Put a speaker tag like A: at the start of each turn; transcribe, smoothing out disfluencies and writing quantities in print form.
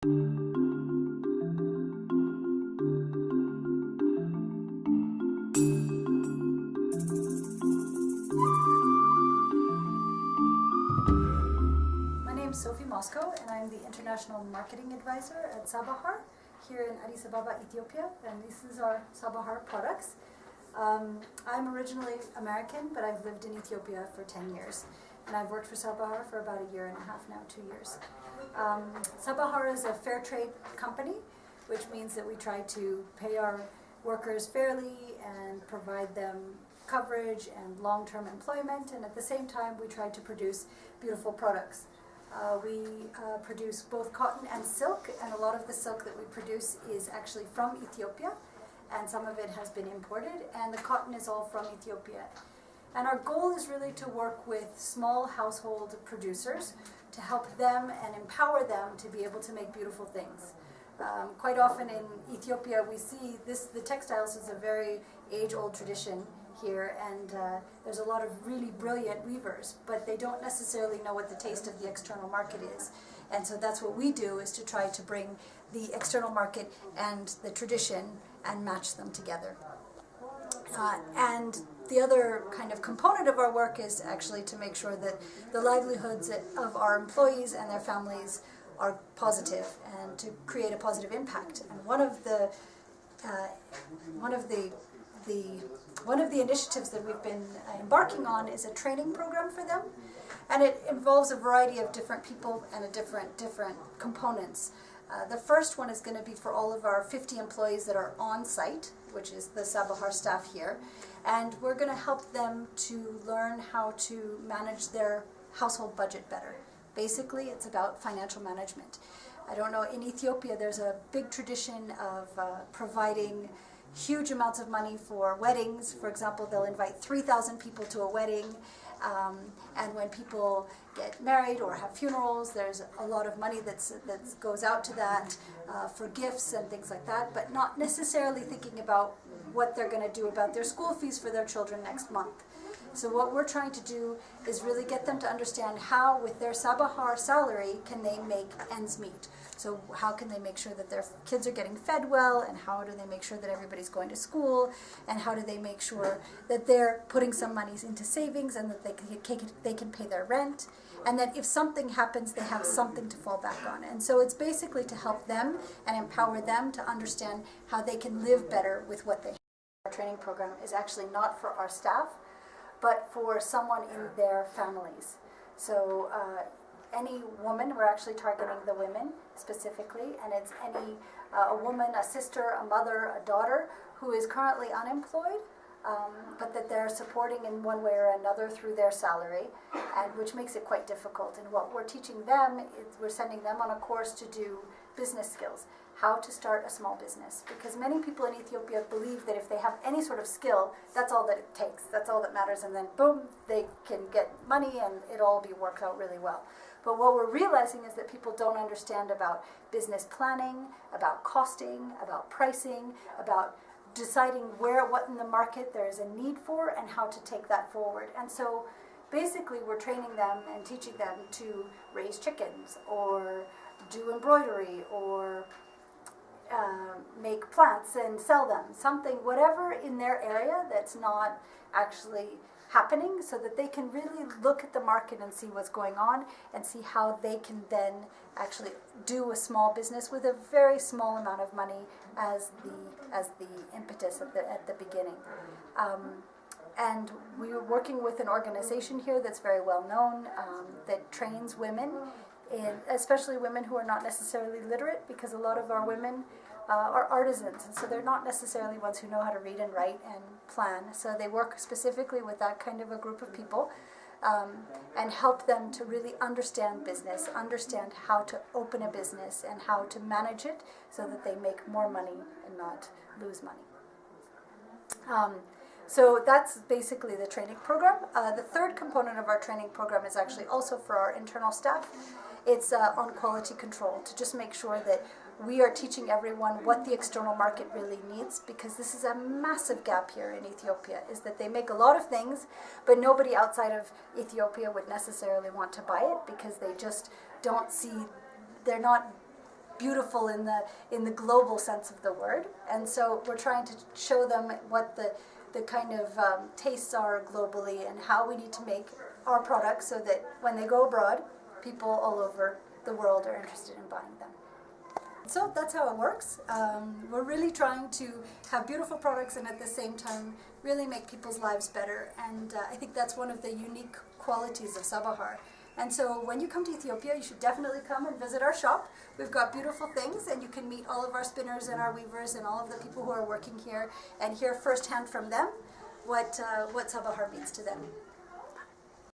A: And I'm the International Marketing Advisor at Sabahar here in Addis Ababa, Ethiopia, and this is our Sabahar products. I'm originally American, but I've lived in Ethiopia for 10 years, and I've worked for Sabahar for about 1.5 years now, 2 years. Sabahar is a fair trade company, which means that we try to pay our workers fairly and provide them coverage and long-term employment, and at the same time we try to produce beautiful products. We produce both cotton and silk, and a lot of the silk that we produce is actually from Ethiopia, and some of it has been imported, and the cotton is all from Ethiopia. And our goal is really to work with small household producers to help them and empower them to be able to make beautiful things. Quite often in Ethiopia we see the textiles is a very age-old tradition here, and there's a lot of really brilliant weavers, but they don't necessarily know what the taste of the external market is. And so that's what we do, is to try to bring the external market and the tradition and match them together. And the other kind of component of our work is actually to make sure that the livelihoods of our employees and their families are positive and to create a positive impact. And one of the initiatives that we've been embarking on is a training program for them, and it involves a variety of different people and different components. The first one is going to be for all of our 50 employees that are on site, which is the Sabahar staff here, and we're going to help them to learn how to manage their household budget better. Basically, it's about financial management. I don't know, in Ethiopia there's a big tradition of providing huge amounts of money for weddings. For example, they'll invite 3,000 people to a wedding, and when people get married or have funerals, there's a lot of money that goes out to that for gifts and things like that, but not necessarily thinking about what they're going to do about their school fees for their children next month. So what we're trying to do is really get them to understand how, with their Sabahar salary, can they make ends meet. So how can they make sure that their kids are getting fed well, and how do they make sure that everybody's going to school, and how do they make sure that they're putting some monies into savings and that they can pay their rent, and that if something happens, they have something to fall back on. And so it's basically to help them and empower them to understand how they can live better with what they have. Our training program is actually not for our staff, but for someone in their families. So any woman, we're actually targeting the women specifically, and it's any a woman, a sister, a mother, a daughter who is currently unemployed, but that they're supporting in one way or another through their salary, and which makes it quite difficult. And what we're teaching them is we're sending them on a course to do business skills, how to start a small business, because many people in Ethiopia believe that if they have any sort of skill, that's all that it takes, that's all that matters, and then boom, they can get money and it'll all work out really well. But what we're realizing is that people don't understand about business planning, about costing, about pricing, about deciding what in the market there is a need for and how to take that forward. And so basically we're training them and teaching them to raise chickens or do embroidery or make plants and sell them, something, whatever in their area that's not actually happening, so that they can really look at the market and see what's going on and see how they can then actually do a small business with a very small amount of money as the impetus at the beginning. And we are working with an organization here that's very well known, that trains women, especially women who are not necessarily literate, because a lot of our women are artisans, and so they're not necessarily ones who know how to read and write and plan. So they work specifically with that kind of a group of people, and help them to really understand business, understand how to open a business and how to manage it so that they make more money and not lose money. So that's basically the training program. The third component of our training program is actually also for our internal staff. It's on quality control, to just make sure that we are teaching everyone what the external market really needs, because this is a massive gap here in Ethiopia, is that they make a lot of things, but nobody outside of Ethiopia would necessarily want to buy it, because they just don't see, they're not beautiful in the global sense of the word. And so we're trying to show them what the kind of tastes are globally and how we need to make our products so that when they go abroad, people all over the world are interested in buying them. So that's how it works. We're really trying to have beautiful products and at the same time really make people's lives better. And I think that's one of the unique qualities of Sabahar. And so when you come to Ethiopia, you should definitely come and visit our shop. We've got beautiful things, and you can meet all of our spinners and our weavers and all of the people who are working here and hear firsthand from them what Sabahar means to them.